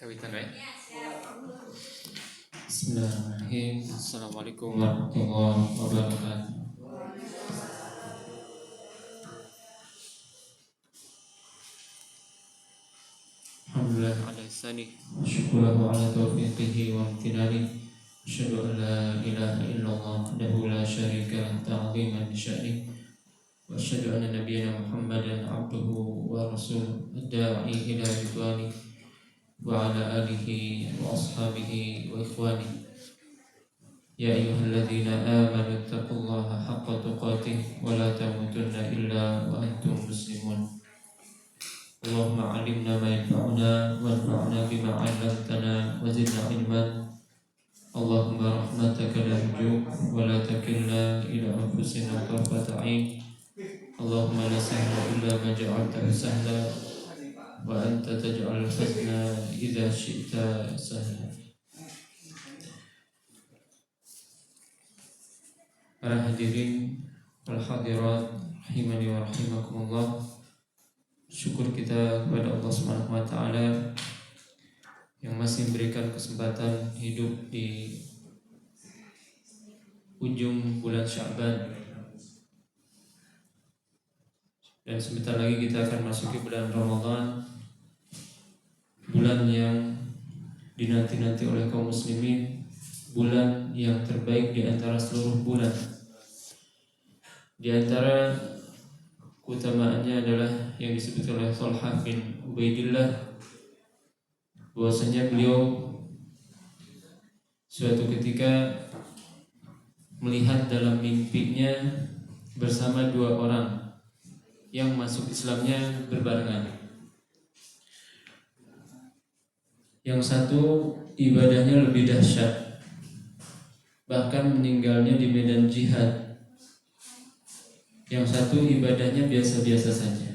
Kawitan wae. Bismillahirrahmanirrahim. Assalamualaikum warahmatullahi wabarakatuh. Alhamdulillah ala ihsanih. Syukuruhu ala taufiqihi wa amtinani. Asyhadu an la ilaha illallah wahdahu la syarika lah ta'ziman li sya'nih. Wa asyhadu anna nabiyyana Muhammadan abduhu wa rasuluh ad-da'i ila ridwanih wa ala alihi wa ashabihi wa ikhwanih. Ya ayyuhalladzina amanu taqullaha haqqa tuqatih wa la tamutunna illa wa antum muslimun. Allahumma 'allimna ma yanfa'una wanfa'na bima 'allamtana wa zidna ilman. Allahumma rahmataka narju wa la takilna ila anfusina tarfata 'ain. Allahumma la sahla illa ma ja'altahu sahla wa anta taj'alul hazna idza syi'ta sahla. Para hadirin wal hadirat rahimani wa rahimakumullah. Syukur kita kepada Allah Subhanahu wa taala yang masih memberikan kesempatan hidup di ujung bulan Sya'ban. Dan sebentar lagi kita akan masuki bulan Ramadan, bulan yang dinanti-nanti oleh kaum muslimin, bulan yang terbaik di antara seluruh bulan. Di antara keutamaannya adalah yang disebut oleh Thalhah bin Ubaidillah, bahwasanya beliau suatu ketika melihat dalam mimpinya bersama dua orang yang masuk Islamnya berbarengan. Yang satu ibadahnya lebih dahsyat, bahkan meninggalnya di medan jihad. Yang satu ibadahnya biasa-biasa saja.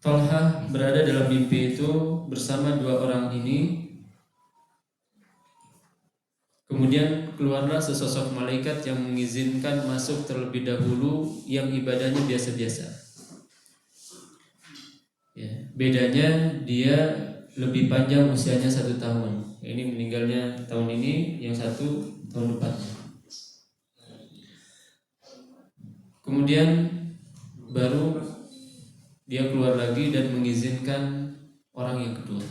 Thalhah berada dalam mimpi itu bersama dua orang ini. Kemudian keluarlah sesosok malaikat yang mengizinkan masuk terlebih dahulu yang ibadahnya biasa-biasa. Ya, bedanya dia lebih panjang usianya 1 tahun. Ini meninggalnya tahun ini, yang satu tahun depannya. Kemudian baru dia keluar lagi dan mengizinkan orang yang kedua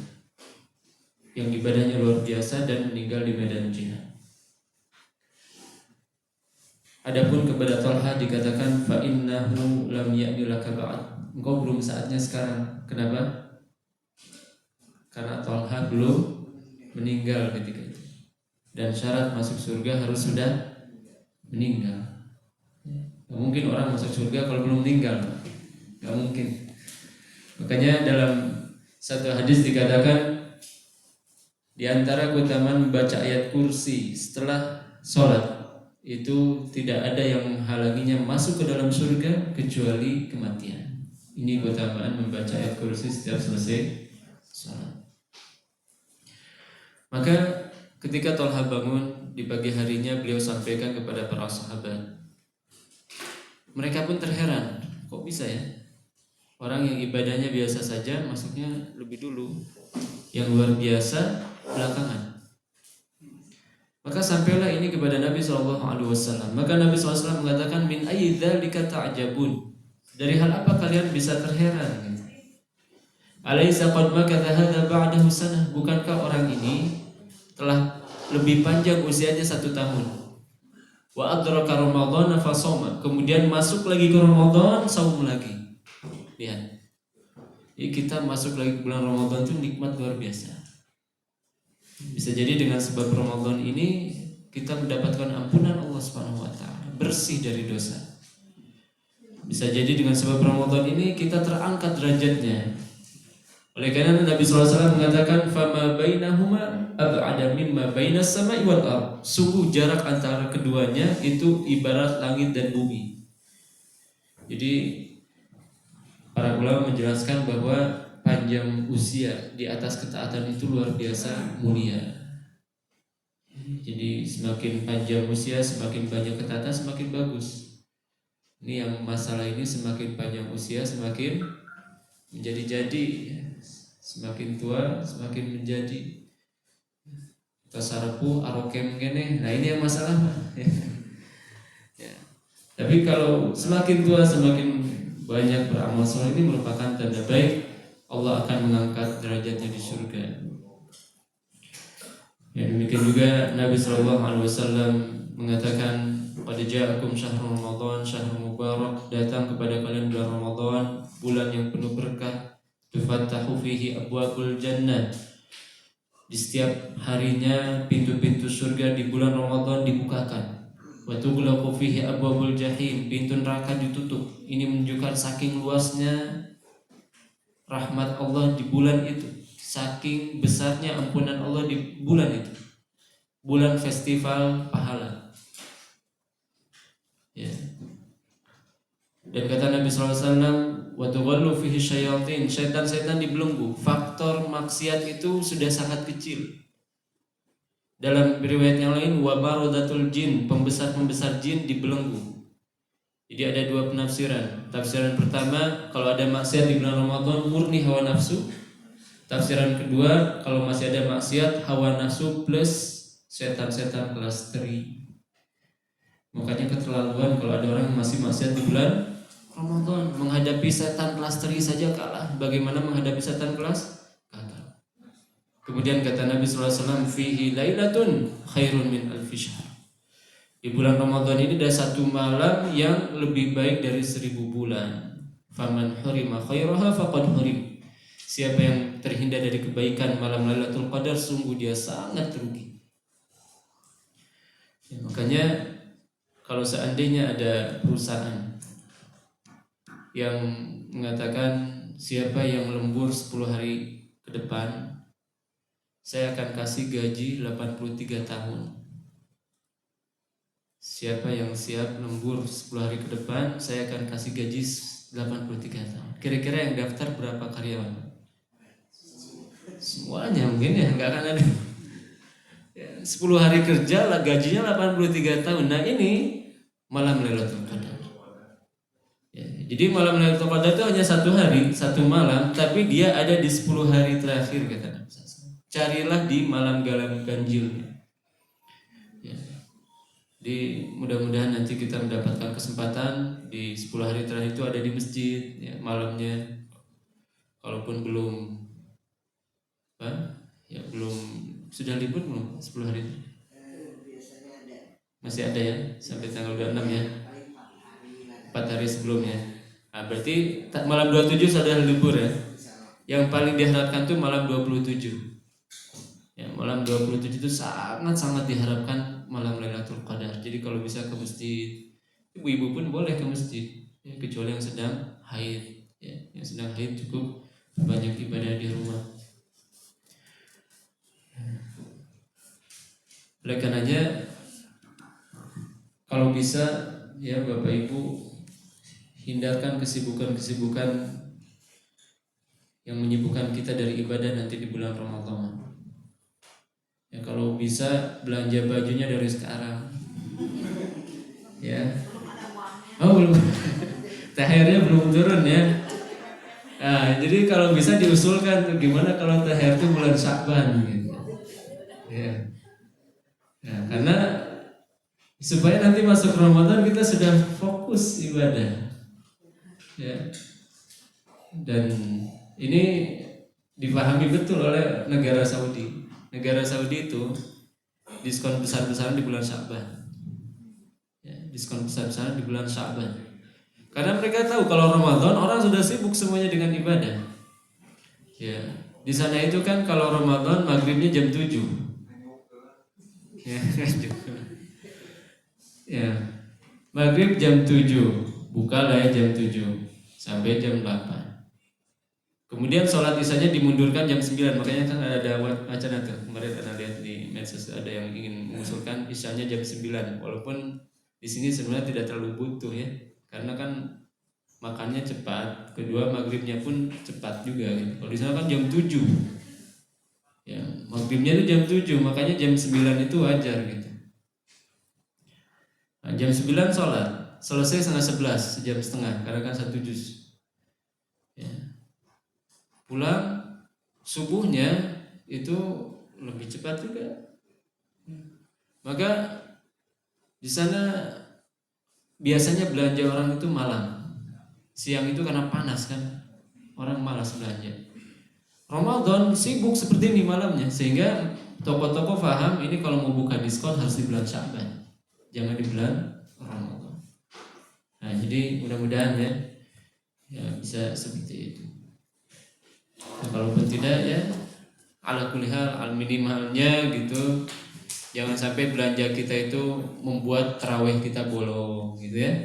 yang ibadahnya luar biasa dan meninggal di medan jihad. Adapun kepada Thalhah dikatakan fa innahu lam ya'ni laka ba'd. Engkau belum saatnya sekarang. Kenapa? Karena Thalhah belum meninggal ketika itu. Dan syarat masuk surga harus sudah meninggal. Gak mungkin orang masuk surga kalau belum meninggal. Gak mungkin. Makanya dalam satu hadis dikatakan, di antara keutamaan membaca ayat kursi setelah sholat itu tidak ada yang menghalanginya masuk ke dalam surga kecuali kematian. Ini keutamaan membaca ayat kursi setiap selesai sholat. Maka ketika Thalhah bangun di pagi harinya, beliau sampaikan kepada para sahabat. Mereka pun terheran, kok bisa ya? Orang yang ibadahnya biasa saja masuknya lebih dulu, yang luar biasa belakangan. Maka sampailah ini kepada Nabi SAW. Maka Nabi SAW mengatakan, min ayyi dzalika ta'jabun. Dari hal apa kalian bisa terheran? Alaysa qad makatha hadza ba'dahu sanah. Bukankah orang ini telah lebih panjang usianya 1 tahun? Wa adraka Ramadan fa shoma. Kemudian masuk lagi ke Ramadan, saum lagi. Lihat. Jadi kita masuk lagi ke bulan Ramadan itu nikmat luar biasa. Bisa jadi dengan sebab Ramadan ini kita mendapatkan ampunan Allah Subhanahu wa taala, bersih dari dosa. Bisa jadi dengan sebab Ramadan ini kita terangkat derajatnya. Oleh karena Nabi SAW mengatakan fama bainahuma ab'ada mimma bainas sama'i wal ardh. Sungguh jarak antara keduanya itu ibarat langit dan bumi. Jadi para ulama menjelaskan bahwa panjang usia di atas ketaatan itu luar biasa mulia. Jadi semakin panjang usia, semakin banyak ketaatan, semakin bagus. Ini yang masalah ini, semakin panjang usia semakin menjadi-jadi, Semakin tua semakin menjadi tasarpu arokem gini. Nah ini yang masalah ya. Tapi kalau semakin tua semakin banyak beramal soleh, ini merupakan tanda baik Allah akan mengangkat derajatnya di surga. Ya, demikian juga Nabi SAW mengatakan, "Qad ja'akum syahrul Ramadan, syahrul mubarak." Datang kepada kalian bulan Ramadan, bulan yang penuh berkah. Tufattahu fihi abwabul jannah. Di setiap harinya pintu-pintu surga di bulan Ramadan dibukakan. Wa tughlaqu fihi abwabul jahim. Pintu neraka ditutup. Ini menunjukkan saking luasnya rahmat Allah di bulan itu, saking besarnya ampunan Allah di bulan itu, bulan festival pahala. Ya. Dan kata Nabi SAW, wa tughallu fihi syayatin, setan-setan dibelenggu. Faktor maksiat itu sudah sangat kecil. Dalam riwayat yang lain, wa baradatul jin, pembesar-pembesar jin dibelenggu. Jadi ada dua penafsiran. Tafsiran pertama, kalau ada maksiat di bulan Ramadan murni hawa nafsu. Tafsiran kedua, kalau masih ada maksiat hawa nafsu plus setan-setan kelas teri. Makanya keterlaluan kalau ada orang yang masih maksiat di bulan Ramadan, menghadapi setan kelas teri saja kalah. Bagaimana menghadapi setan kelas? Kalah. Kemudian kata Nabi SAW, fihi lailatun khairun min alfi syahr. Di bulan Ramadan ini ada satu malam yang lebih baik dari 1000 bulan. Faman hurima khairaha faqad hurim. Siapa yang terhindar dari kebaikan malam Lailatul Qadar, sungguh dia sangat rugi. Ya, makanya kalau seandainya ada perusahaan yang mengatakan siapa yang lembur 10 hari ke depan, saya akan kasih gaji 83 tahun. Siapa yang siap lembur 10 hari ke depan, saya akan kasih gaji 83 tahun. Kira-kira yang daftar berapa karyawan? Semuanya mungkin ya, nggak akan ada. 10 hari kerja lah gajinya 83 tahun. Nah ini malam Lailatul Qadar. Ya, jadi malam Lailatul Qadar itu hanya 1 hari, 1 malam, tapi dia ada di 10 hari terakhir kata Nabi SAW. Carilah di malam ganjilnya. Ya. Jadi mudah-mudahan nanti kita mendapatkan kesempatan di 10 hari terakhir itu ada di masjid ya, malamnya. Kalaupun belum ya belum sudah libur belum 10 hari itu? Masih ada ya sampai tanggal 26 ya. 4 hari sebelumnya. Nah, berarti malam 27 sudah libur ya. Yang paling diharapkan tuh malam 27. Ya, malam 27 itu sangat-sangat diharapkan malam Lailatul Qadar. Jadi kalau bisa ke masjid, ibu-ibu pun boleh ke masjid ya, kecuali yang sedang haid ya. Yang sedang haid cukup banyak ibadah di rumah. Oleh karenanya kalau bisa ya Bapak Ibu hindarkan kesibukan-kesibukan yang menyibukkan kita dari ibadah nanti di bulan Ramadan. Ya kalau bisa belanja bajunya dari sekarang. Ya. Oh belum. THR-nya belum turun ya. Nah, jadi kalau bisa diusulkan gimana kalau THR itu bulan Sya'ban gitu. Ya. Nah, karena supaya nanti masuk Ramadan kita sudah fokus ibadah. Ya. Dan ini dipahami betul oleh negara Saudi. Negara Saudi itu diskon besar-besaran di bulan Sya'ban. Ya, diskon besar-besaran di bulan Sya'ban. Karena mereka tahu kalau Ramadan orang sudah sibuk semuanya dengan ibadah. Ya, di sana itu kan kalau Ramadan maghribnya jam 7. Ya, ya. Maghrib jam 7, buka lah ya jam 7 sampai jam 8. Kemudian sholat isanya dimundurkan jam 9. Makanya kan ada wacana tuh kemarin ada lihat di medsos ada yang ingin mengusulkan isanya jam 9. Walaupun di sini sebenarnya tidak terlalu butuh ya, karena kan makannya cepat, kedua maghribnya pun cepat juga gitu. Kalau di sana kan jam 7. Ya, maghribnya itu jam 7, makanya jam 9 itu wajar gitu. Nah, jam 9 sholat, selesai setengah 11, sejam setengah, karena kan 1 juz. Ya. Pulang subuhnya itu lebih cepat juga. Maka di sana biasanya belanja orang itu malam. Siang itu karena panas kan, orang malas belanja. Ramadan sibuk seperti ini malamnya, sehingga toko-toko paham ini kalau mau buka diskon harus di bulan Sya'ban, jangan di bulan Ramadan. Nah, jadi mudah-mudahan ya bisa seperti itu. Nah, kalaupun tidak ya ala kulli hal al minimalnya gitu, jangan sampai belanja kita itu membuat tarawih kita bolong gitu ya.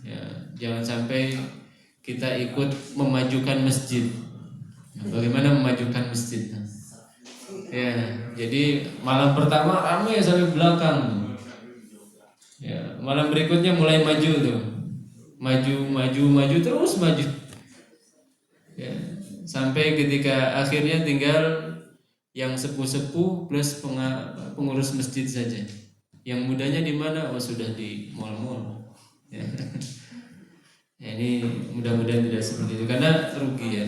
Ya, jangan sampai kita ikut memajukan masjid. Nah, bagaimana memajukan masjid? Ya, jadi malam pertama ramai sampai belakang. Ya, malam berikutnya mulai maju tuh. Maju terus maju. Ya, sampai ketika akhirnya tinggal yang sepuh-sepuh plus pengurus masjid saja. Yang mudanya di mana? Oh, sudah di mal-mal. Ya. Ya, ini mudah-mudahan tidak seperti itu karena rugi ya.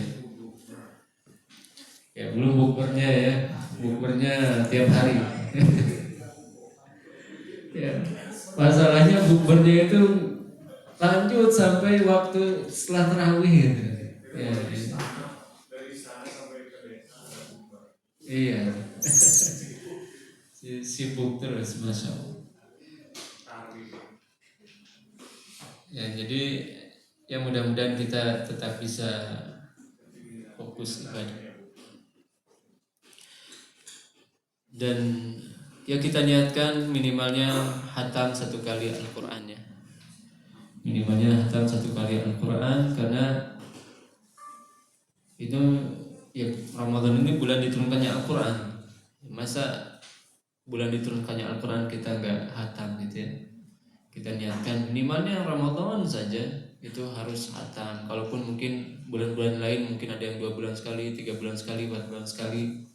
Ya belum bukbernya ya, bukbernya tiap hari. Ya, masalahnya bukbernya itu lanjut sampai waktu setelah tarawih gitu. Ya, iya. Sibuk terus, masya Allah. Ya, jadi ya mudah-mudahan kita tetap bisa fokus ibadah. Dan ya kita niatkan minimalnya hatam 1 kali Al-Quran ya. Minimalnya hatam 1 kali Al-Quran, karena itu ya Ramadan ini bulan diturunkannya Al-Quran. Masa bulan diturunkannya Al-Quran kita nggak hatam gitu ya. Kita niatkan minimalnya Ramadan saja itu harus hatam. Kalaupun mungkin bulan-bulan lain mungkin ada yang 2 bulan sekali, 3 bulan sekali, 4 bulan sekali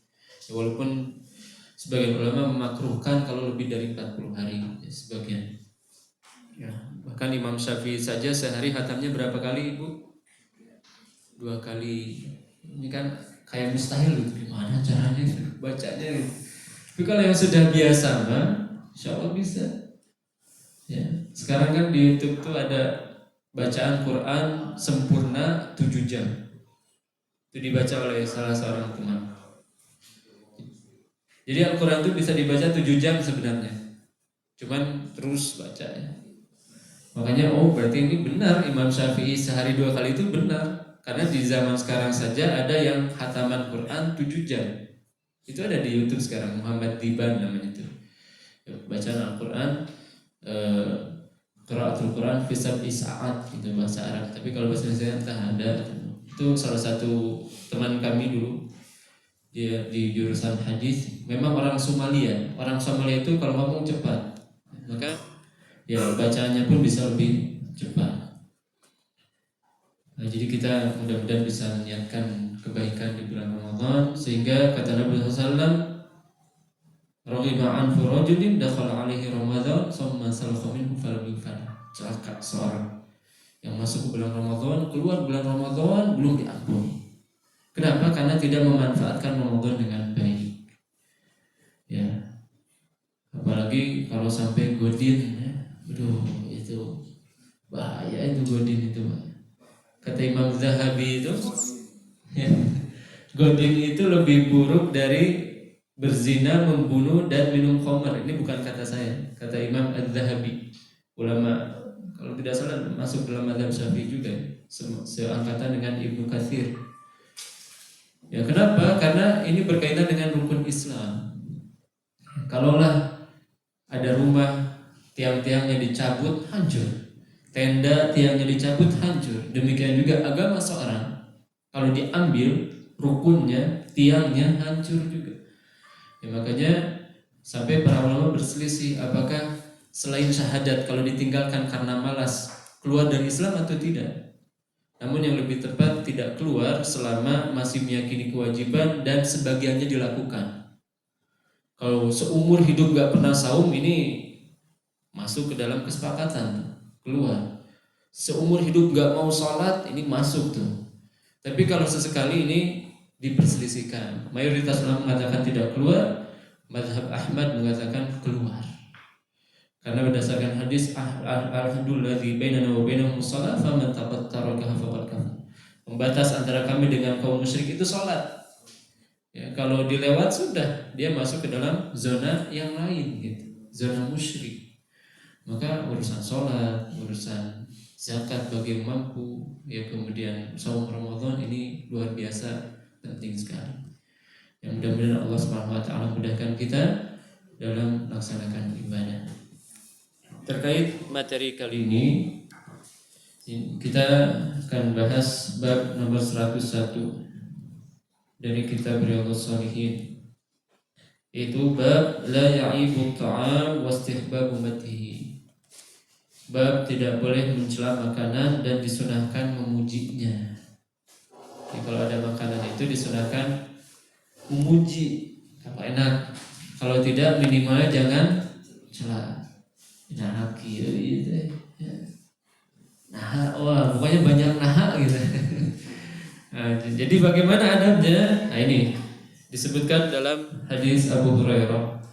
ya, walaupun sebagian ulama memakruhkan kalau lebih dari 40 hari ya, sebagian ya. Bahkan Imam Syafi'i saja sehari hatamnya berapa kali Ibu? 2 kali. Ini kan kayak mustahil gitu, gimana caranya bacanya gitu. Tapi kalau yang sudah biasa mah insya Allah bisa ya. Sekarang kan di YouTube tuh ada bacaan Quran sempurna 7 jam. Itu dibaca oleh salah seorang teman. Jadi Al-Quran itu bisa dibaca 7 jam sebenarnya, cuman terus baca ya. Makanya berarti ini benar Imam Syafi'i sehari 2 kali itu benar. Karena di zaman sekarang saja ada yang khataman Quran 7 jam. Itu ada di YouTube sekarang, Muhammad Diban namanya itu. Bacaan Al-Quran Qiraatul Quran fi sab'i sa'at itu bahasa Arab. Tapi kalau bahasa Indonesia entah ada. Itu salah satu teman kami dulu. Dia di jurusan hadis. Memang orang Somalia. Orang Somalia itu kalau ngomong cepat. Maka ya bacaannya pun bisa lebih cepat. Nah, jadi kita mudah-mudahan bisa menyiapkan kebaikan di bulan Ramadan, sehingga kata Nabi SAW, Raghiba anfu rajulin dakhala alaihi Ramadan thumma salakha minhu falam yufar. Celaka seorang yang masuk ke bulan Ramadan, keluar bulan Ramadan belum diampuni. Kenapa? Karena tidak memanfaatkan Ramadan dengan baik. Ya. Apalagi kalau sampai godin ya. Aduh, itu bahaya itu godin itu. Kata Imam Zahabi itu ya, godin itu lebih buruk dari berzina, membunuh, dan minum khamr. Ini bukan kata saya, kata Imam Az-Zahabi. Ulama kalau tidak salah masuk dalam mazhab Syafi'i juga, seangkatan dengan Ibnu Katsir. Ya kenapa? Karena ini berkaitan dengan rukun Islam. Kalaulah ada rumah tiang-tiangnya dicabut, hancur. Tenda tiangnya dicabut, hancur. Demikian juga agama seorang, kalau diambil rukunnya, tiangnya hancur juga. Ya, makanya sampai para ulama berselisih apakah selain syahadat kalau ditinggalkan karena malas keluar dari Islam atau tidak. Namun yang lebih tepat tidak keluar selama masih meyakini kewajiban dan sebagiannya dilakukan. Kalau seumur hidup gak pernah saum, ini masuk ke dalam kesepakatan, keluar. Seumur hidup gak mau sholat, ini masuk tuh. Tapi kalau sesekali ini diperselisihkan. Mayoritas ulama mengatakan tidak keluar, mazhab Ahmad mengatakan keluar. Karena berdasarkan hadis al-hadul ladzi bainana wa bainahum shalah faman tarakaha faqad kafar. Pembatas antara kami dengan kaum musyrik itu salat. Ya, kalau dilewat sudah dia masuk ke dalam zona yang lain gitu, zona musyrik. Maka urusan sholat, urusan zakat bagi yang mampu, ya kemudian saum Ramadan ini luar biasa penting sekali. Yang mudah-mudahan Allah Subhanahu wa taala mudahkan kita dalam melaksanakan ibadah. Terkait materi kali ini kita akan bahas bab nomor 101 dari kitab Riyadhus Shalihin, yaitu bab la ya'ibu ta'am wa istihbabu madhihi. Bab tidak boleh mencela makanan dan disunahkan memujinya. Ya, kalau ada makanan itu disunahkan memuji, apa enak. Kalau tidak minimalnya jangan cela. Nah, gitu. Nah, wah, pokoknya banyak nah gitu. Nah, jadi bagaimana adabnya? Nah, ini disebutkan dalam hadis Abu Hurairah.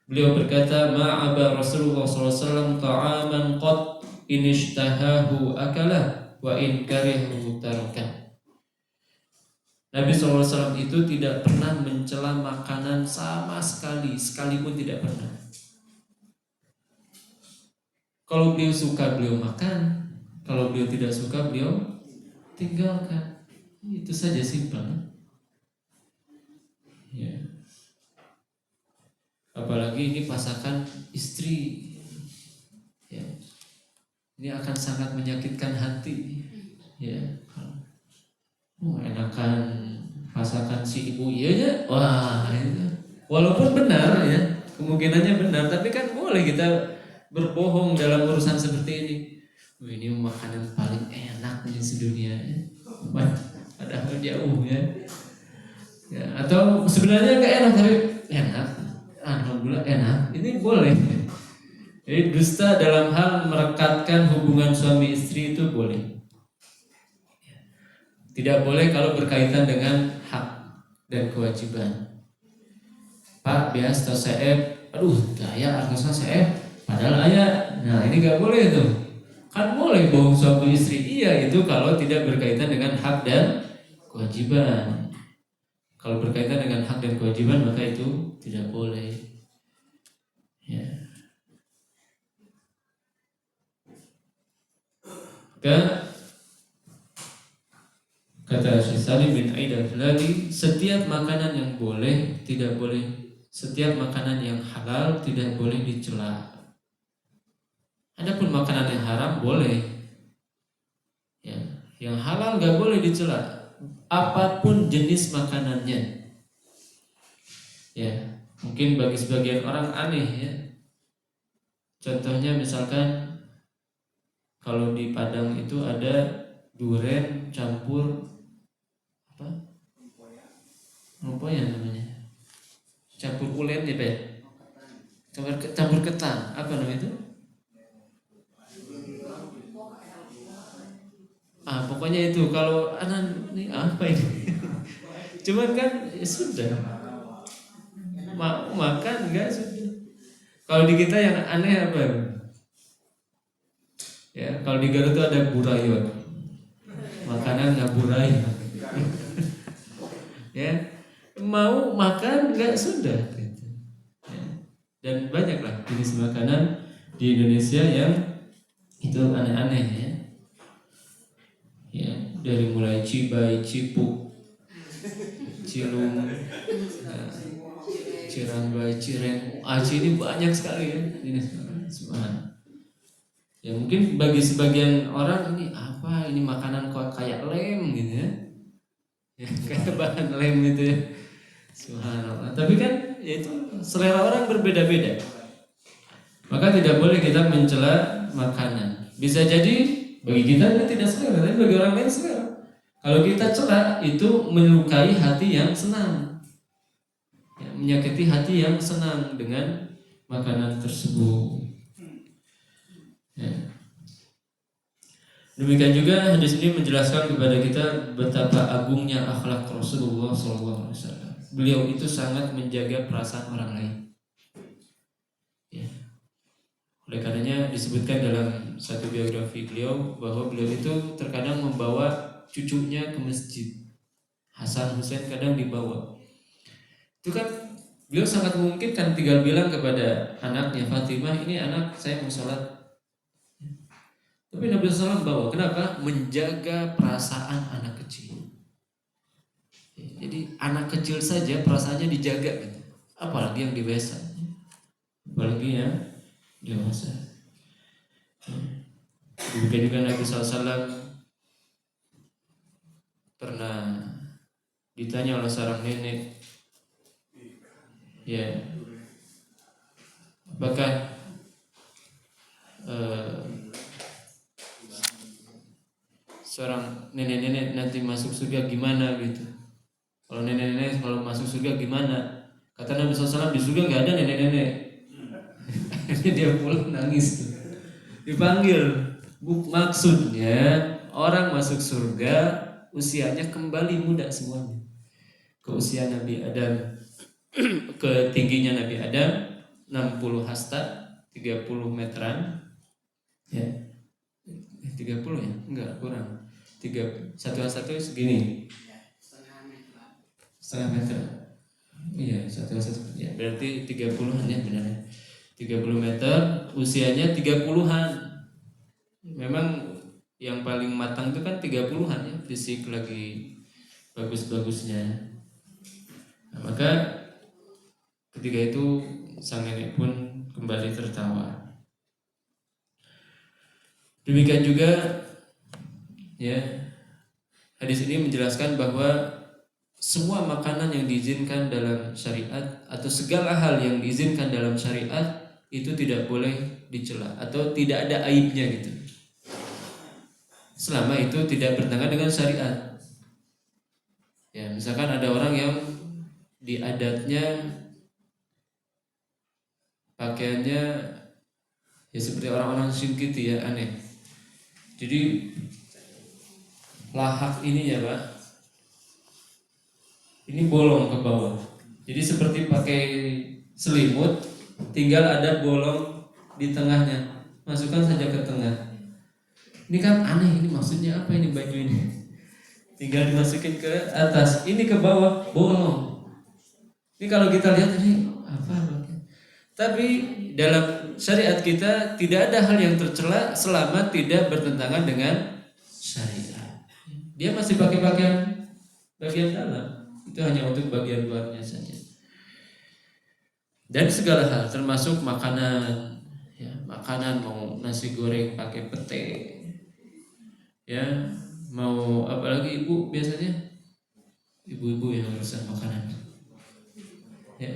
Beliau berkata, ma'aba Rasulullah SAW ta'aman qad inishtahahu akalah wa in karihahu tarakah. Nabi SAW itu tidak pernah mencela makanan sama sekali, sekalipun tidak pernah. Kalau beliau suka beliau makan, kalau beliau tidak suka beliau tinggalkan. Itu saja simpel. Ya. Apalagi ini pasangan istri, ya, ini akan sangat menyakitkan hati, ya. Enakan pasangan si ibu iya ya, wah itu. Walaupun benar ya, kemungkinannya benar, tapi kan boleh kita berbohong dalam urusan seperti ini. Ini makanan paling enak di sedunia, ya. Padahal jauh ya. Ya, atau sebenarnya nggak enak tapi enak. Alhamdulillah enak, ini boleh. Jadi dusta dalam hal merekatkan hubungan suami istri itu boleh. Tidak boleh kalau berkaitan dengan hak dan kewajiban. Pak bias atau CF, aduh daya harusnya CF, padahal ayah. Nah ini nggak boleh tuh. Kan boleh bohong suami istri, iya itu kalau tidak berkaitan dengan hak dan kewajiban. Kalau berkaitan dengan hak dan kewajiban maka itu tidak boleh. Ya. Kata Syekh Salim bin Aid al-Hilali, setiap makanan yang boleh tidak boleh, setiap makanan yang halal tidak boleh dicela. Adapun makanan yang haram boleh. Ya, yang halal nggak boleh dicela. Apapun jenis makanannya. Ya, mungkin bagi sebagian orang aneh ya. Contohnya misalkan kalau di Padang itu ada duren campur apa? Apa ya namanya? Campur ulen ya, Pak? Campur ketan. Apa namanya itu? Pokoknya itu kalau anak ini apa ini? Cuman kan ya sudah. Makan enggak sudah. Kalau di kita yang aneh apa? Ya, kalau di Garut itu ada burayon. Makanan nggak burayon. Ya, mau makan nggak sudah. Ya. Dan banyaklah jenis makanan di Indonesia yang itu aneh-aneh ya. Ya, dari mulai cibai, cipuk, cilung, cirangbai, cireng, aci ini banyak sekali ya jenis makanan. Ya mungkin bagi sebagian orang ini apa, ini makanan kok kayak lem gitu ya. Ya kayak bahan lem gitu ya. Subhanallah. Tapi kan ya itu selera orang berbeda-beda. Maka tidak boleh kita mencela makanan. Bisa jadi bagi kita ini tidak selera, tapi bagi orang lain selera. Kalau kita cela itu melukai hati yang senang, ya, menyakiti hati yang senang dengan makanan tersebut. Ya. Demikian juga hadis ini menjelaskan kepada kita betapa agungnya akhlak Rasulullah SAW. Beliau itu sangat menjaga perasaan orang lain. Ya. Oleh karenanya disebutkan dalam satu biografi beliau bahwa beliau itu terkadang membawa cucunya ke masjid. Hasan Husain kadang dibawa. Itu kan beliau sangat memungkinkan tinggal bilang kepada anaknya Fatimah, ini anak saya mau sholat. Tapi Nabi SAW bawa. Kenapa? Menjaga perasaan anak kecil. Jadi anak kecil saja perasaannya dijaga gitu. Apalagi yang dewasa. Apalagi yang dewasa. Demikian juga Nabi SAW pernah ditanya oleh seorang nenek, ya, apakah seorang nenek-nenek nanti masuk surga gimana gitu? Kalau nenek-nenek kalau masuk surga gimana? Kata Nabi SAW, di surga nggak ada nenek-nenek. Akhirnya dia pulang nangis tuh. Dipanggil, maksudnya orang masuk surga usianya kembali muda semuanya ke usia Nabi Adam, ke tingginya Nabi Adam 60 hasta 30 meteran, ya 30 ya enggak kurang 1 hasta itu segini setengah meter, iya 1 hasta ya berarti 30-an ya benar ya 30 meter usianya 30-an. Memang yang paling matang itu kan 30-an ya, fisik lagi bagus-bagusnya. Nah, maka ketika itu sang nenek pun kembali tertawa. Demikian juga ya, hadis ini menjelaskan bahwa semua makanan yang diizinkan dalam syariat atau segala hal yang diizinkan dalam syariat itu tidak boleh dicela atau tidak ada aibnya gitu. Selama itu tidak bertentangan dengan syariat. Ya, misalkan ada orang yang di adatnya pakaiannya ya seperti orang-orang Shinkitu ya, aneh. Jadi lahak ini ya Pak, ini bolong ke bawah. Jadi seperti pakai selimut, tinggal ada bolong di tengahnya. Masukkan saja ke tengah. Ini kan aneh, ini maksudnya apa ini baju ini? Tinggal dimasukin ke atas, ini ke bawah bolong. Ini kalau kita lihat ini apa? Tapi dalam syariat kita tidak ada hal yang tercela selama tidak bertentangan dengan syariat. Dia masih pakai pakaian bagian dalam, itu hanya untuk bagian luarnya saja. Dan segala hal termasuk makanan, ya, makanan mau nasi goreng pakai pete, ya mau apalagi ibu biasanya ibu-ibu yang urusan makanan, ya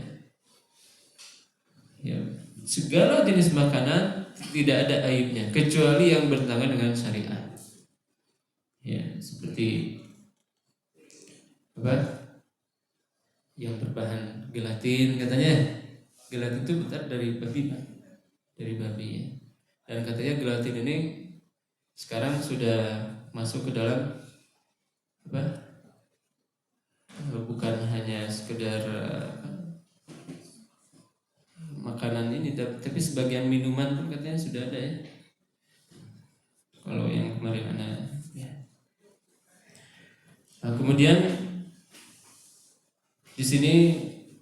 segala jenis makanan tidak ada aibnya kecuali yang bertentangan dengan syariat, ya seperti apa yang berbahan gelatin, katanya gelatin itu bentar dari babi Pak, dari babi ya. Dan katanya gelatin ini sekarang sudah masuk ke dalam apa? Bukan hanya sekedar makanan ini, tapi sebagian minuman pun katanya sudah ada ya. Kalau yang kemarin ada ya. Nah, kemudian di sini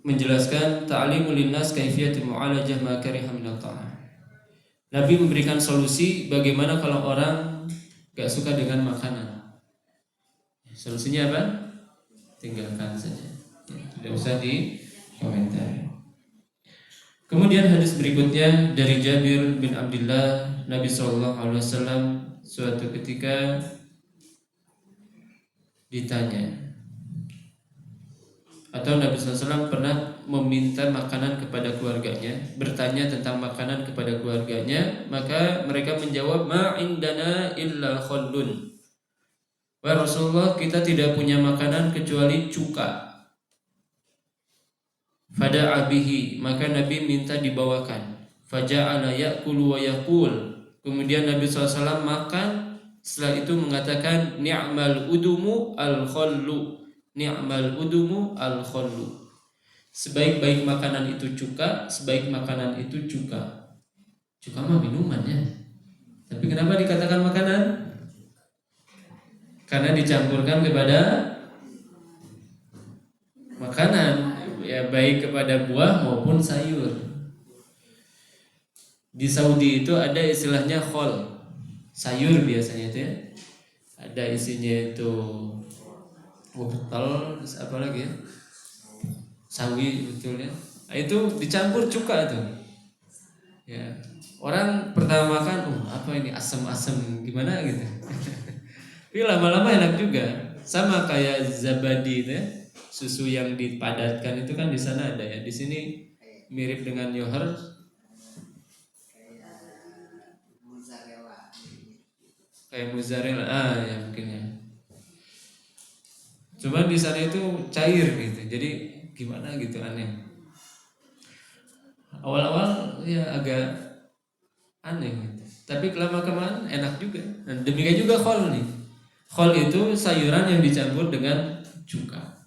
menjelaskan ta'limul linnas kaifiyatul mu'alajah ma kariha min at-ta'am. Nabi memberikan solusi bagaimana kalau orang gak suka dengan makanan. Solusinya apa? Tinggalkan saja. Ya, tidak usah dikomentari. Kemudian hadis berikutnya dari Jabir bin Abdullah, Nabi SAW suatu ketika ditanya, atau Nabi SAW pernah meminta makanan kepada keluarganya, bertanya tentang makanan kepada keluarganya, maka mereka menjawab, ma indana illa khallun. Wahai Rasulullah, kita tidak punya makanan kecuali cuka. Fada'a bihi, maka Nabi minta dibawakan. Faja'ala ya'kulu wa yaqul. Kemudian Nabi SAW makan Setelah itu mengatakan ni'mal udumu al-khallu. Ni'mal udumu al-khallu. Sebaik-baik makanan itu cuka, sebaik makanan itu cuka. Cuka mah minuman ya. Tapi kenapa dikatakan makanan? Karena dicampurkan kepada makanan, ya baik kepada buah maupun sayur. Di Saudi itu ada istilahnya khol, sayur biasanya itu ya. Ada isinya itu wortel, terus apa lagi ya? Sawi betul ya. Nah, itu dicampur cuka itu. Ya, orang pertama makan, apa ini asam-asam gimana gitu. Tapi lama-lama enak juga. Sama kayak zabadi itu ya. Susu yang dipadatkan itu kan di sana ada ya. Di sini mirip dengan yoghurt. Kayak mozzarella. Ya mungkin ya. Cuma di sana itu cair gitu. Jadi gimana gitu, aneh. Awal-awal ya agak aneh gitu. Tapi lama-kelamaan enak juga. Dan demikian juga khol nih. Khol itu sayuran yang dicampur dengan cuka.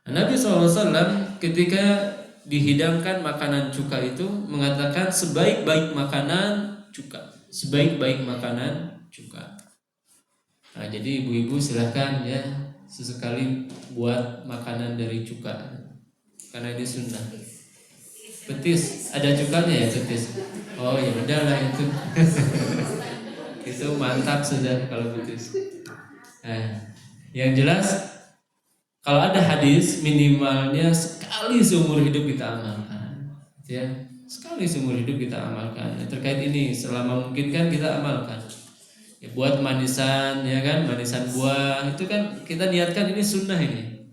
Nabi SAW ketika dihidangkan makanan cuka itu mengatakan sebaik-baik makanan cuka. Sebaik-baik makanan cuka. Nah, jadi ibu-ibu silahkan ya sesekali buat makanan dari cuka. Karena ini sunnah. Betis, ada cukanya ya betis. Oh ya udahlah itu. Itu mantap sudah kalau betis. Nah, yang jelas kalau ada hadis minimalnya sekali seumur hidup kita amalkan, ya sekali seumur hidup kita amalkan. Ya, terkait ini selama mungkin kan kita amalkan. Ya, buat manisan, ya kan, manisan buah itu kan kita niatkan ini sunnah ini.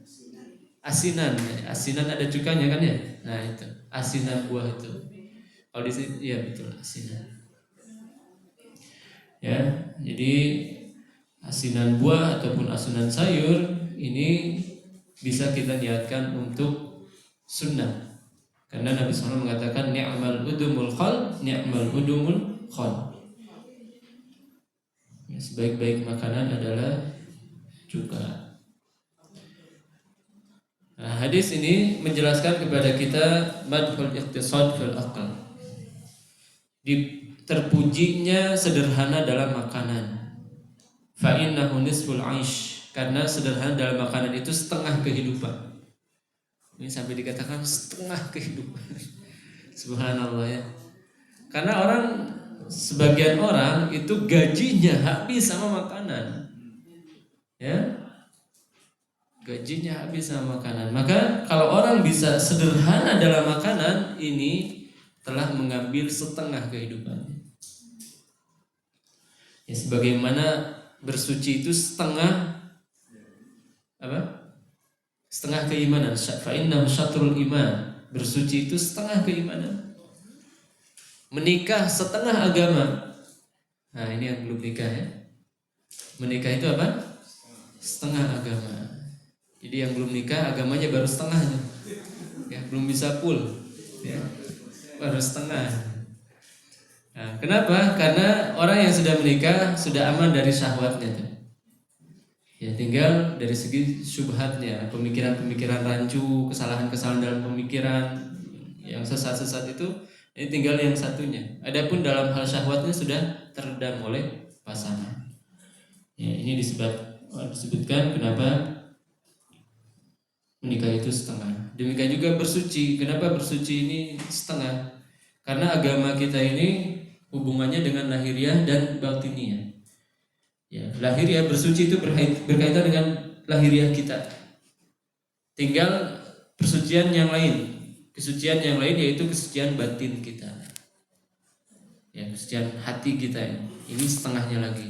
Asinan, ya. Asinan ada cukanya kan ya. Nah itu asinan buah itu. Kalau di sini, ya betul asinan. Ya, jadi asinan buah ataupun asinan sayur ini bisa kita niatkan untuk sunnah. Karena Nabi SAW mengatakan ni'mal udumul khal, ni'mal udumul khal. Ya, sebaik-baik makanan adalah cuka. Nah, hadis ini menjelaskan kepada kita madhul iqtisad fil aql. Terpujinya sederhana dalam makanan. Fa innahu nisful 'aish. Karena sederhana dalam makanan itu setengah kehidupan. Ini sampai dikatakan setengah kehidupan. Subhanallah ya. Karena sebagian orang itu gajinya habis sama makanan. Ya. Gajinya habis sama makanan. Maka kalau orang bisa sederhana dalam makanan, ini telah mengambil setengah kehidupannya. Ya, sebagaimana bersuci itu setengah apa? Setengah keimanan. Fa innahu syatrul iman. Bersuci itu setengah keimanan. Menikah setengah agama. Nah, ini yang belum nikah ya. Menikah itu apa? Setengah agama. Jadi yang belum nikah agamanya baru setengahnya. Ya, belum bisa full. Ya. Baru setengah. Nah, kenapa? Karena orang yang sudah menikah sudah aman dari syahwatnya tuh. Ya, tinggal dari segi syubhatnya, pemikiran-pemikiran rancu, kesalahan-kesalahan dalam pemikiran yang sesat-sesat itu, ini tinggal yang satunya. Adapun dalam hal syahwatnya sudah teredam oleh pasangan. Ya, ini disebutkan kenapa menikah itu setengah. Demikian juga bersuci. Kenapa bersuci ini setengah? Karena agama kita ini hubungannya dengan lahiriah dan batiniah. Ya, lahiriah bersuci itu berkaitan dengan lahiriah kita. Tinggal persucian yang lain. Kesucian yang lain yaitu kesucian batin kita. Ya, kesucian hati kita ini. Ini setengahnya lagi.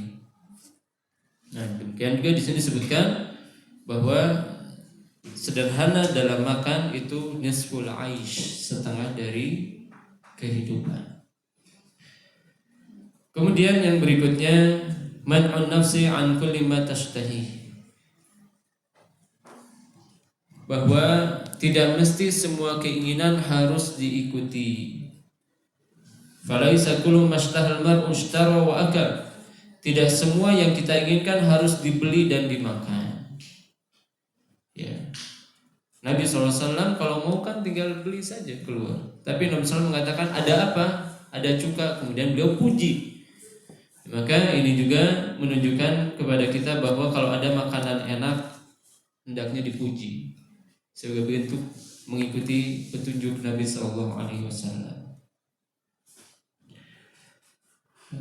Nah, demikian juga di sini disebutkan bahwa sederhana dalam makan itu nisful aish, setengah dari kehidupan. Kemudian yang berikutnya man'un nafsi an kulli ma tashtahi. Bahwa tidak mesti semua keinginan harus diikuti. Falaisa kullu mashtahal mar'u ishtara wa akal. Tidak semua yang kita inginkan harus dibeli dan dimakan. Ya. Nabi SAW kalau mau kan tinggal beli saja keluar. Tapi Nabi SAW mengatakan ada apa? Ada cuka. Kemudian beliau puji. Maka ini juga menunjukkan kepada kita bahwa kalau ada makanan enak hendaknya dipuji sebagai bentuk mengikuti petunjuk Nabi SAW.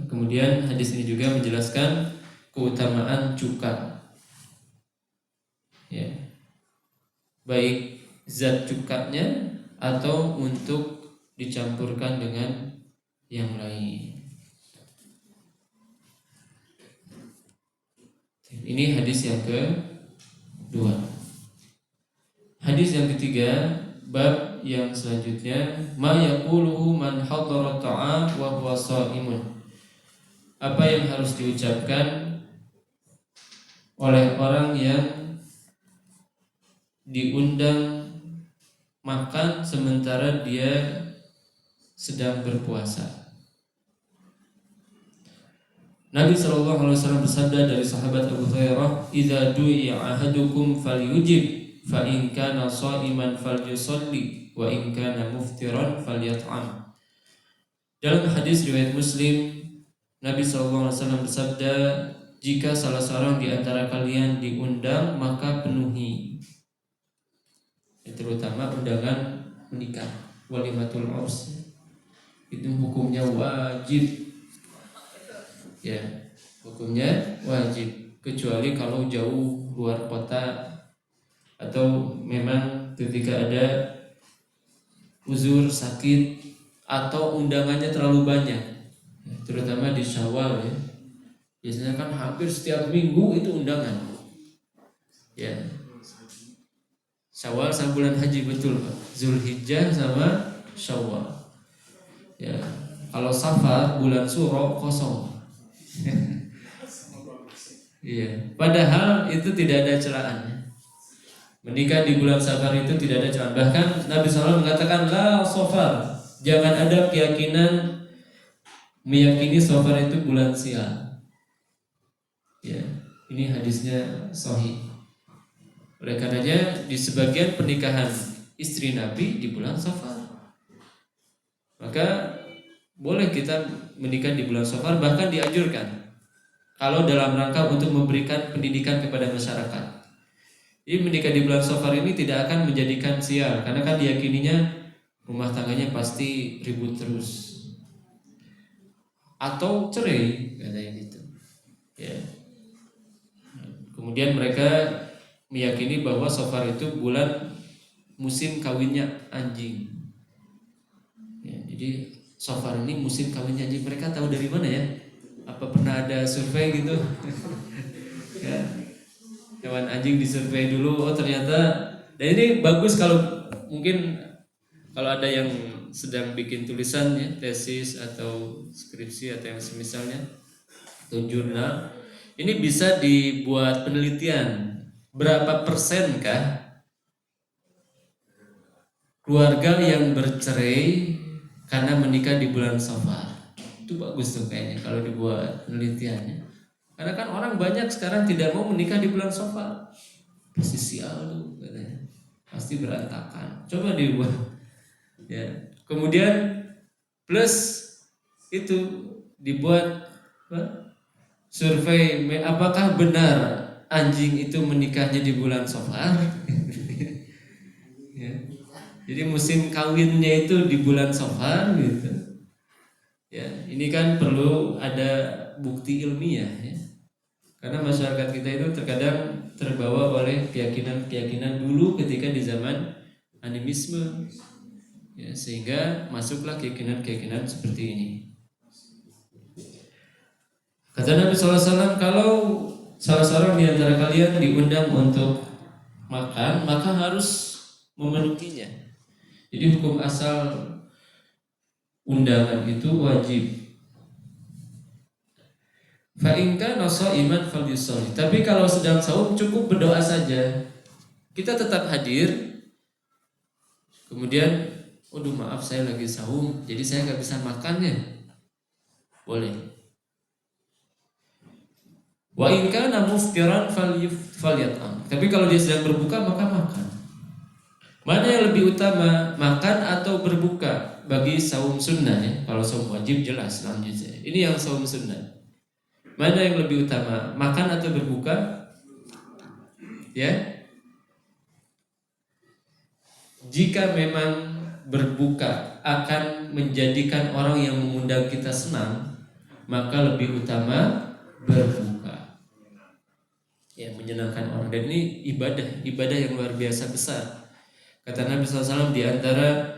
Kemudian hadis ini juga menjelaskan keutamaan cuka. Ya. Baik zat cukanya atau untuk dicampurkan dengan yang lain. Ini hadis yang kedua. Hadis yang ketiga, bab yang selanjutnya, ma yaquluhu man hadara ta'am wa huwa sha'imun. Apa yang harus diucapkan oleh orang yang diundang makan sementara dia sedang berpuasa. Nabi SAW bersabda dari sahabat Abu Hurairah, "Idza du'iya ahadukum falyujib, fa in kana sha'iman falyusalli, wa in kana muftiran falyat'am." Dalam hadis riwayat Muslim, Nabi SAW bersabda, jika salah seorang di antara kalian diundang maka penuhi. Terutama undangan menikah, walimatul urs. Itu hukumnya wajib. Ya, hukumnya wajib. Kecuali kalau jauh luar kota atau memang ketika ada uzur sakit atau undangannya terlalu banyak. Terutama di Syawal ya. Biasanya kan hampir setiap minggu itu undangan. Ya. Syawal sama bulan haji betul Pak. Zulhijjah sama Syawal. Ya. Kalau Safar bulan Suro kosong. Iya. Padahal itu tidak ada celahannya. Menikah di bulan Safar itu tidak ada celahan. Bahkan Nabi SAW mengatakan la safar. Jangan ada keyakinan meyakini Safar itu bulan sial. Ya, ini hadisnya sahih. Oleh karenanya di sebagian pernikahan istri Nabi di bulan Safar. Maka boleh kita menikah di bulan Safar, bahkan dianjurkan kalau dalam rangka untuk memberikan pendidikan kepada masyarakat. Jadi menikah di bulan Safar ini tidak akan menjadikan sial, karena kan diyakininya rumah tangganya pasti ribut terus. Atau cerai katanya gitu. Ya. Kemudian mereka meyakini bahwa Safar itu bulan musim kawinnya anjing. Ya, jadi Safar ini musim kawinnya anjing. Mereka tahu dari mana ya? Apa pernah ada survei gitu? Ya, hewan anjing disurvei dulu. Oh ternyata. Dan ini bagus kalau mungkin kalau ada yang sedang bikin tulisan ya, tesis atau skripsi atau yang semisalnya atau jurnal, ini bisa dibuat penelitian berapa persenkah keluarga yang bercerai karena menikah di bulan Safar. Itu bagus tuh kayaknya kalau dibuat penelitiannya. Karena kan orang banyak sekarang tidak mau menikah di bulan Safar. Pasti sial tuh katanya. Pasti berantakan. Coba dibuat. Ya. Kemudian plus itu dibuat survei apakah benar anjing itu menikahnya di bulan Safar. Ya. Jadi musim kawinnya itu di bulan Safar gitu. Ya, ini kan perlu ada bukti ilmiah ya. Karena masyarakat kita itu terkadang terbawa oleh keyakinan-keyakinan dulu ketika di zaman animisme. Ya, sehingga masuklah keyakinan-keyakinan seperti ini. Kata Nabi SAW, kalau salah seorang di antara kalian diundang untuk makan, maka harus memenuhinya. Jadi hukum asal undangan itu wajib. Fa in kana sha'iman falyusalli. Tapi kalau sedang saum cukup berdoa saja. Kita tetap hadir. Kemudian, aduh maaf saya lagi saum, jadi saya nggak bisa makan ya. Boleh. Wa in kana muftiran falyat'am. Tapi kalau dia sedang berbuka maka makan. Mana yang lebih utama, makan atau berbuka bagi saum sunnah ya? Kalau saum wajib jelas lanjutnya. Ini yang saum sunnah. Mana yang lebih utama, makan atau berbuka? Ya. Jika memang berbuka akan menjadikan orang yang mengundang kita senang, maka lebih utama berbuka. Ya, menyenangkan orang. Dan ini ibadah yang luar biasa besar. Kata Nabi SAW, di antara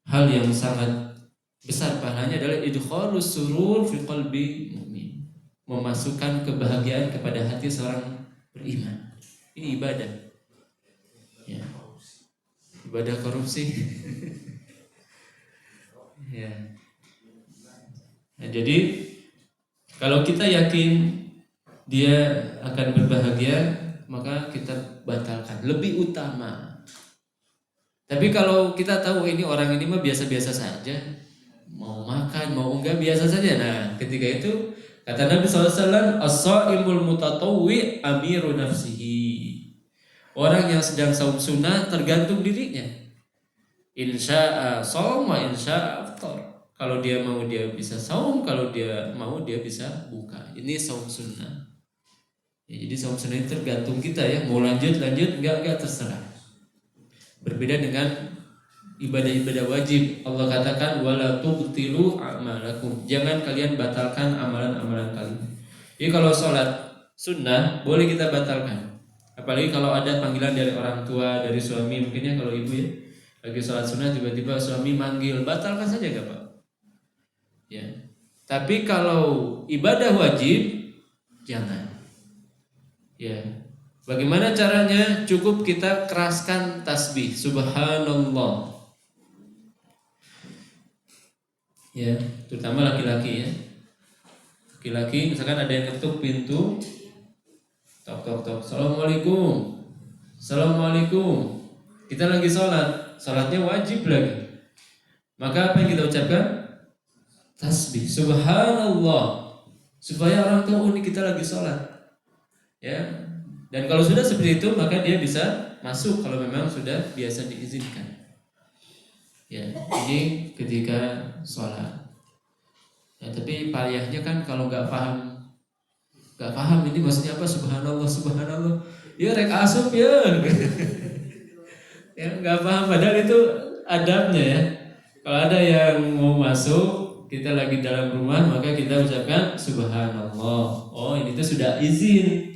hal yang sangat besar pahalanya adalah idkhalus surur fi qalbi mu'min, memasukkan kebahagiaan kepada hati seorang beriman. Ini ibadah. Ya. Ibadah korupsi. Ya. Nah, jadi kalau kita yakin dia akan berbahagia, maka kita batalkan. Lebih utama. Tapi kalau kita tahu ini orang ini mah biasa-biasa saja, mau makan mau enggak biasa saja. Nah, ketika itu kata Nabi SAW, as-shaimul mutatawwi amiru nafsihi. Orang yang sedang saum sunnah tergantung dirinya. Insya'a shaum wa insya'a aftar. Kalau dia mau dia bisa saum, kalau dia mau dia bisa buka. Ini saum sunnah. Ya, jadi saum sunnah itu tergantung kita ya, mau lanjut enggak terserah. Berbeda dengan ibadah-ibadah wajib. Allah katakan wala tubtilu a'malakum. Jangan kalian batalkan amalan-amalan kalian. Jadi kalau sholat sunnah boleh kita batalkan. Apalagi kalau ada panggilan dari orang tua, dari suami, mungkinnya kalau ibu ya lagi sholat sunnah tiba-tiba suami manggil, batalkan saja enggak Pak? Ya. Tapi kalau ibadah wajib jangan. Ya. Bagaimana caranya? Cukup kita keraskan tasbih subhanallah. Ya, terutama laki-laki ya. Laki-laki misalkan ada yang ketuk pintu, tok. Assalamualaikum. Assalamualaikum. Kita lagi salatnya wajib lagi. Maka apa yang kita ucapkan? Tasbih subhanallah. Supaya orang tahu ini kita lagi salat. Ya. Dan kalau sudah seperti itu maka dia bisa masuk kalau memang sudah biasa diizinkan. Ya, ini ketika sholat. Ya, tapi payahnya kan kalau nggak paham ini maksudnya apa subhanallah. Ya rek asup ya. Ya nggak paham padahal itu adabnya ya. Kalau ada yang mau masuk kita lagi dalam rumah maka kita ucapkan subhanallah. Oh ini tuh sudah izin.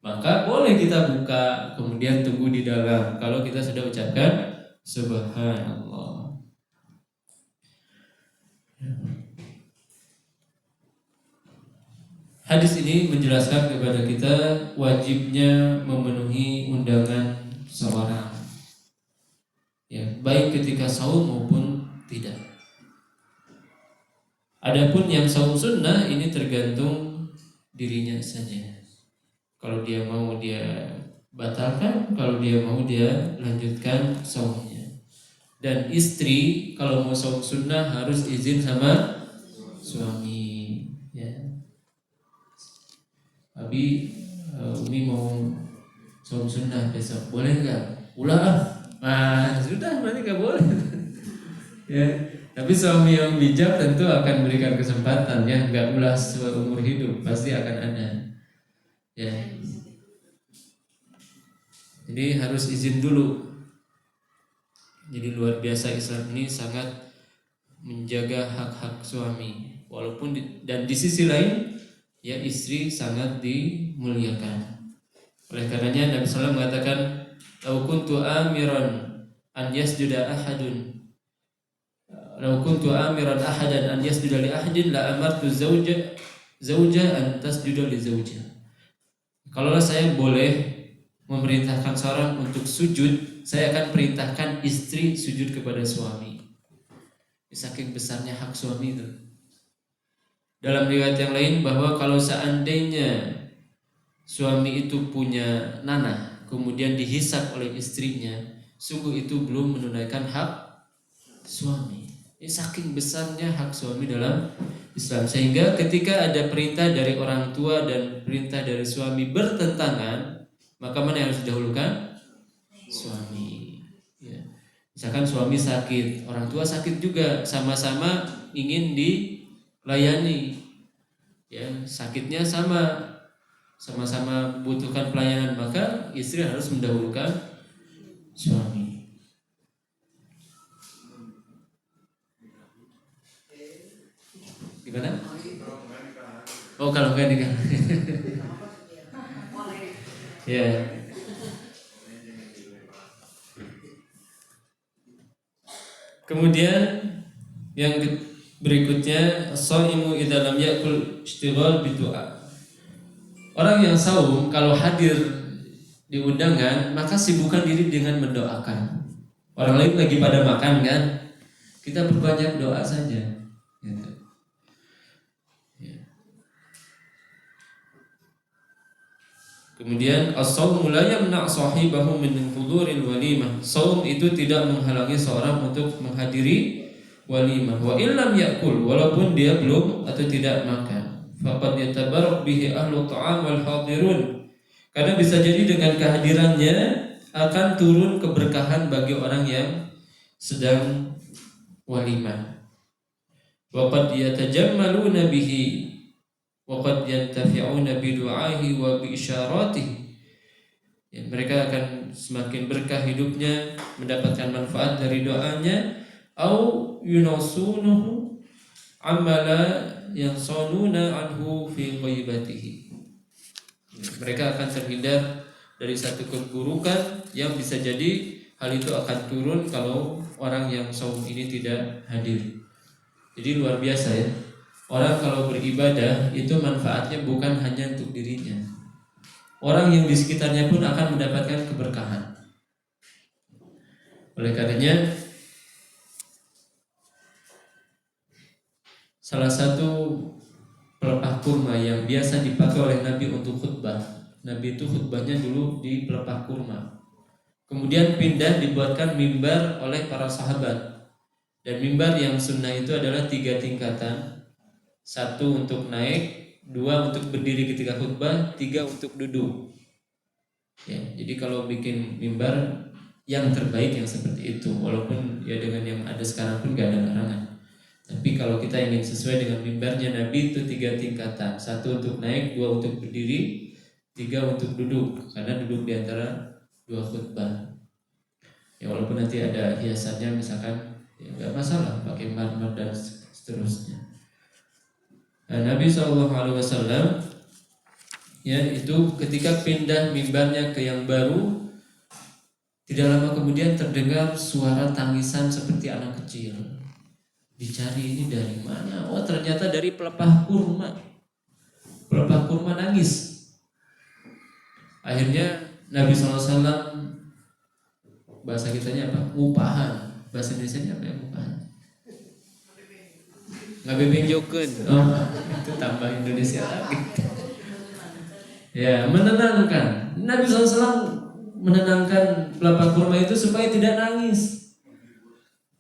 Maka boleh kita buka, kemudian tunggu di dalam. Kalau kita sudah ucapkan subhanallah. Hadis ini menjelaskan kepada kita wajibnya memenuhi undangan seorang, ya, baik ketika saum maupun tidak. Adapun yang saum sunnah ini tergantung dirinya saja. Kalau dia mau dia batalkan, kalau dia mau dia lanjutkan saumnya. Dan istri kalau mau saum sunnah harus izin sama suami. Ya. Abi, Umi mau saum sunnah besok, boleh nggak? Ulah, sudah berarti nggak boleh. Ya. Tapi suami yang bijak tentu akan berikan kesempatan ya, nggak ulah seumur hidup, pasti akan ada. Ya. Jadi harus izin dulu. Jadi luar biasa Islam ini sangat menjaga hak-hak suami. Walaupun dan di sisi lain ya istri sangat dimuliakan. Oleh karenanya Nabi SAW mengatakan, "Lau kuntu amiran an yasjuda ahadun Lau kuntu amiran ahadan an yasjuda li ahadin la amartu zauja an tasjuda li zaujah." Kalaulah saya boleh memerintahkan seorang untuk sujud, saya akan perintahkan istri sujud kepada suami. Saking besarnya hak suami itu. Dalam riwayat yang lain bahwa kalau seandainya suami itu punya nanah kemudian dihisap oleh istrinya, sungguh itu belum menunaikan hak suami. Ini saking besarnya hak suami dalam Islam, sehingga ketika ada perintah dari orang tua dan perintah dari suami bertentangan, maka mana yang harus didahulukan? Suami. Ya. Misalkan suami sakit, orang tua sakit juga, sama-sama ingin dilayani. Ya, sakitnya sama-sama butuhkan pelayanan, maka istri harus mendahulukan suami. Gimana? Oh, kalau enggak nikah. Ya. Kemudian yang berikutnya, as-shaimu idza lam yakul ishtighal bidu'a. Orang yang saum kalau hadir di undangan, maka sibukkan diri dengan mendoakan. Orang lain lagi pada makan kan, kita perbanyak doa saja. Gitu. Ya. Kemudian as-shaumu la yamna' sahibahu min huduril walimah. Saum itu tidak menghalangi seorang untuk menghadiri walimah. Wa illam yakul, walaupun dia belum atau tidak makan. Faqad yatabarrak bihi ahlu ta'am wal hadirun. Karena bisa jadi dengan kehadirannya akan turun keberkahan bagi orang yang sedang walimah. Wa qad yatajammaluna bihi wa qad yantafi'una bi du'ahi wa bi isyaratihi. Ya, mereka akan semakin berkah hidupnya, mendapatkan manfaat dari doanya, au yunasunuhu amala yansonuna anhu fi ghaibatihi. Mereka akan terhindar dari satu keburukan yang bisa jadi hal itu akan turun kalau orang yang saum ini tidak hadir. Jadi luar biasa ya. Orang kalau beribadah itu manfaatnya bukan hanya untuk dirinya. Orang yang di sekitarnya pun akan mendapatkan keberkahan. Oleh karenanya, salah satu pelepah kurma yang biasa dipakai oleh Nabi untuk khutbah. Nabi itu khutbahnya dulu di pelepah kurma. Kemudian pindah dibuatkan mimbar oleh para sahabat. Dan mimbar yang sunnah itu adalah 3 tingkatan. 1 untuk naik, 2 untuk berdiri ketika khutbah, 3 untuk duduk. Ya, jadi kalau bikin mimbar yang terbaik yang seperti itu, walaupun ya dengan yang ada sekarang pun gak ada larangan. Tapi kalau kita ingin sesuai dengan mimbarnya Nabi itu 3 tingkatan, 1 untuk naik, 2 untuk berdiri, 3 untuk duduk, karena duduk di antara 2 khutbah. Ya walaupun nanti ada hiasannya misalkan, ya gak masalah pakai marmer dan seterusnya. Nah, Nabi SAW ya itu ketika pindah mimbarnya ke yang baru, tidak lama kemudian terdengar suara tangisan seperti anak kecil. Dicari ini dari mana? Oh ternyata dari pelepah kurma. Pelepah kurma nangis. Akhirnya Nabi SAW, bahasa kitanya apa? Upahan. Bahasa Indonesianya apa ya? Upahan. Ngabebenjokeun. Oh, itu tambah Indonesia lagi. Ya, menenangkan. Nabi SAW menenangkan pelepah kurma itu supaya tidak nangis.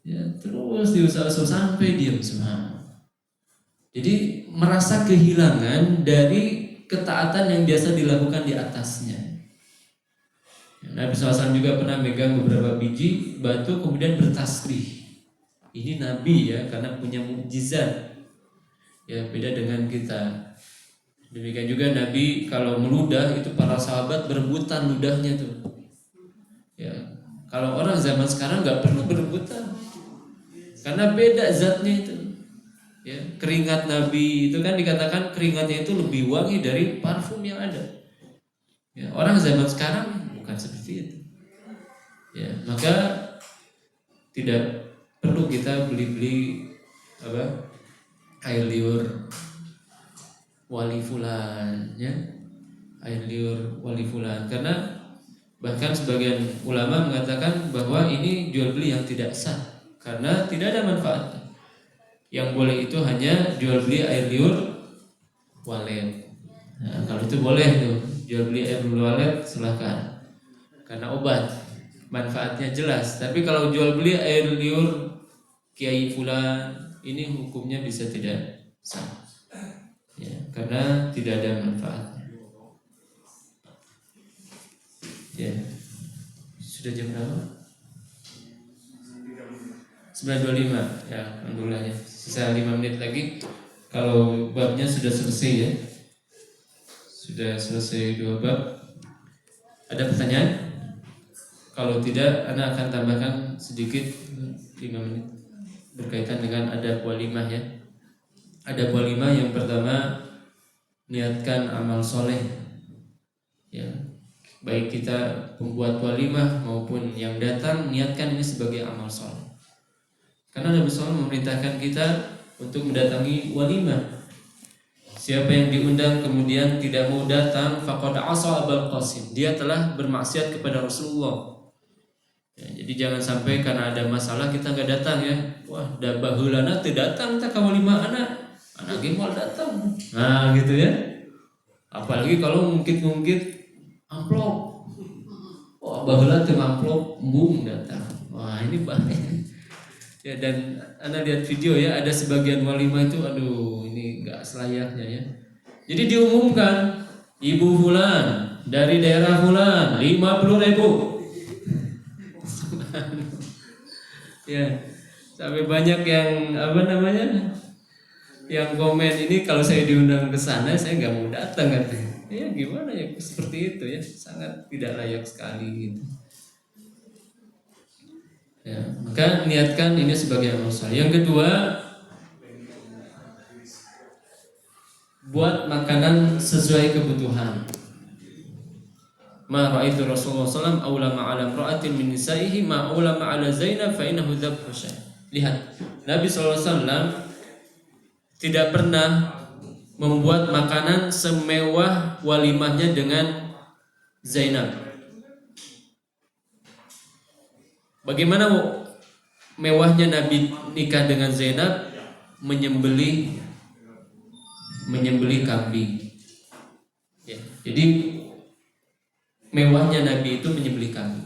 Ya, terus diusah-usah sampai diam semua. Jadi merasa kehilangan dari ketaatan yang biasa dilakukan di atasnya. Ya, Nabi SAW juga pernah megang beberapa biji batu kemudian bertasbih. Ini Nabi ya, karena punya mukjizat. Ya, beda dengan kita. Demikian juga Nabi kalau meludah itu para sahabat berebutan ludahnya tuh. Ya, kalau orang zaman sekarang nggak perlu berebutan, karena beda zatnya itu. Ya, keringat Nabi itu kan dikatakan keringatnya itu lebih wangi dari parfum yang ada. Ya, orang zaman sekarang bukan seperti itu. Ya, maka tidak perlu kita beli-beli air liur wali fulan, ya, air liur wali fulan, karena bahkan sebagian ulama mengatakan bahwa ini jual beli yang tidak sah karena tidak ada manfaatnya. Yang boleh itu hanya jual beli air liur walet. Nah, kalau itu boleh tuh jual beli air liur walet silahkan, karena obat manfaatnya jelas. Tapi kalau jual beli air liur kiai fulan, ini hukumnya bisa tidak sah. Ya, karena tidak ada manfaatnya. Ya. Sudah jam berapa? 9.25. Ya, alhamdulillah ya. Sisa 5 menit lagi. Kalau babnya sudah selesai ya. Sudah selesai 2 bab. Ada pertanyaan? Kalau tidak, Anda akan tambahkan sedikit 5 menit berkaitan dengan adab walimah ya. Adab walimah yang pertama, niatkan amal soleh ya. Baik kita pembuat walimah maupun yang datang, niatkan ini sebagai amal soleh. Karena Nabi SAW memerintahkan kita untuk mendatangi walimah. Siapa yang diundang kemudian tidak mau datang, faqad asa Abul Qasim, dia telah bermaksiat kepada Rasulullah. Ya, jadi jangan sampai karena ada masalah kita nggak datang ya. Wah, dah bahulana tidak datang tak walimah anak gimwal datang. Nah gitu ya. Apalagi kalau ngungkit amplop. Wah, baheula teu amplop embung datang. Wah, ini bahaya. Ya, dan Anda lihat video ya, ada sebagian walimah itu aduh, ini enggak selayaknya ya. Jadi diumumkan, Ibu fulan dari daerah fulan 50.000. Ya, sampai banyak yang yang komen ini kalau saya diundang ke sana saya nggak mau datang katanya. Ya gimana ya, seperti itu ya, sangat tidak layak sekali gitu. Ya, maka niatkan ini sebagai amal soleh. Yang kedua, buat makanan sesuai kebutuhan. Ma ra'aitu Rasulullah sallallahu alaihi wasallam aulama 'ala imra'atin min nisa'ihi ma aulama 'ala Zainab fa innahu dzabhu syai'. Lihat, Nabi sallallahu alaihi wasallam tidak pernah membuat makanan semewah walimahnya dengan Zainab. Bagaimana mewahnya Nabi nikah dengan Zainab? Menyembelih kambing. Ya, jadi mewahnya Nabi itu menyembelih kambing.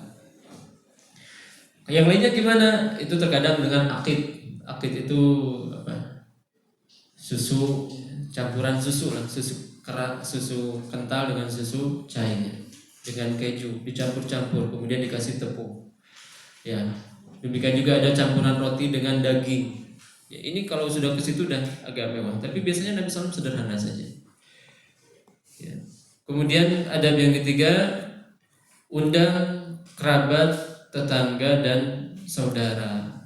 Yang lainnya gimana? Itu terkadang dengan akid. Akid itu apa? Susu, campuran susu lah, susu kerak, susu kental dengan susu cair, dengan keju dicampur-campur, kemudian dikasih tepung. Ya, demikian juga ada campuran roti dengan daging. Ya, ini kalau sudah ke situ udah agak mewah. Tapi biasanya Nabi SAW sederhana saja. Ya. Kemudian ada yang ketiga, undang kerabat, tetangga dan saudara,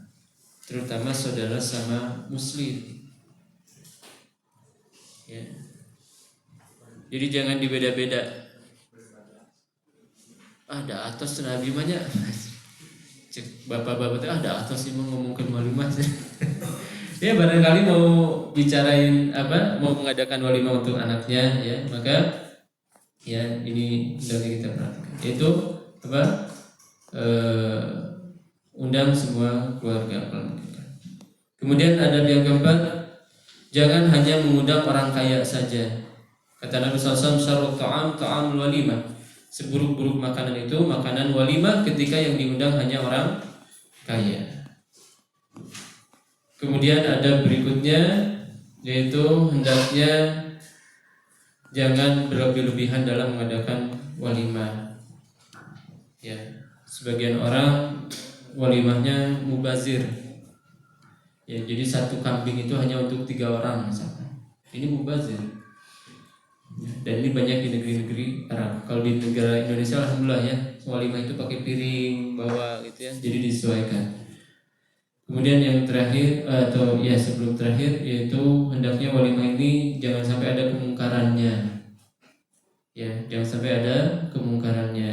terutama saudara sama muslim. Ya. Jadi jangan dibeda-beda. Ada atas Nabi banyak. Bapak-bapak itu ada atas sih mau ngomongin walimah. Ya barangkali mau bicarain apa, mau mengadakan walimah untuk anaknya ya, maka ya ini hendaknya kita perhatikan. Yaitu apa? Undang semua keluarga. Kemudian ada yang keempat, jangan hanya mengundang orang kaya saja. Kata Nabi SAW, syarrut ta'am ta'amul walimah. Seburuk-buruk makanan itu makanan walimah ketika yang diundang hanya orang kaya. Kemudian ada berikutnya, yaitu hendaknya jangan berlebih-lebihan dalam mengadakan walimah. Ya, sebagian orang walimahnya mubazir. Ya, jadi satu kambing itu hanya untuk 3 orang misalkan. Ini mubazir. Dan ini banyak di negeri-negeri Arab. Kalau di negara Indonesia alhamdulillah ya, walimah itu pakai piring bawa gitu ya, jadi disesuaikan. Kemudian yang terakhir atau ya sebelum terakhir, yaitu hendaknya walimah ini jangan sampai ada kemungkarannya. Ya, jangan sampai ada kemungkarannya.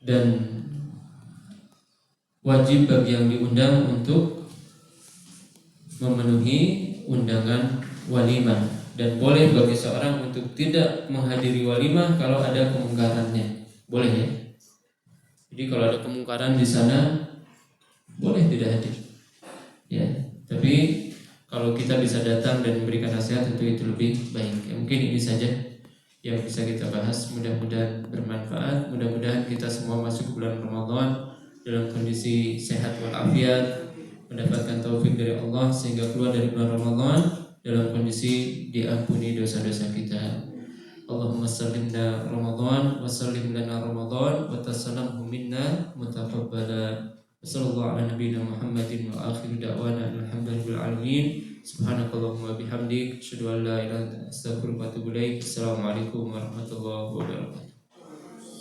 Dan wajib bagi yang diundang untuk memenuhi undangan walimah, dan boleh bagi seorang untuk tidak menghadiri walimah kalau ada kemungkarannya. Boleh ya. Jadi kalau ada kemungkaran di sana boleh tidak hadir. Ya, tapi kalau kita bisa datang dan memberikan nasihat tentu itu lebih baik. Ya, mungkin ini saja yang bisa kita bahas. Mudah-mudahan bermanfaat. Mudah-mudahan kita semua masuk bulan Ramadan dalam kondisi sehat walafiat, mendapatkan taufik dari Allah sehingga keluar dari bulan Ramadan dalam kondisi diampuni dosa-dosa kita. Allahumma sallimna Ramadan wa sallim lana Ramadan wa tasallamhu minna mutaqabbala. Wassallallahu ala nabiyyina Muhammadin wa akhiru da'wana alhamdulillahi alamin. Subhanakallahumma bihamdik asyhadu an la ilaha illa anta astaghfiruka wa atubu ilaik. Assalamualaikum warahmatullahi wabarakatuh.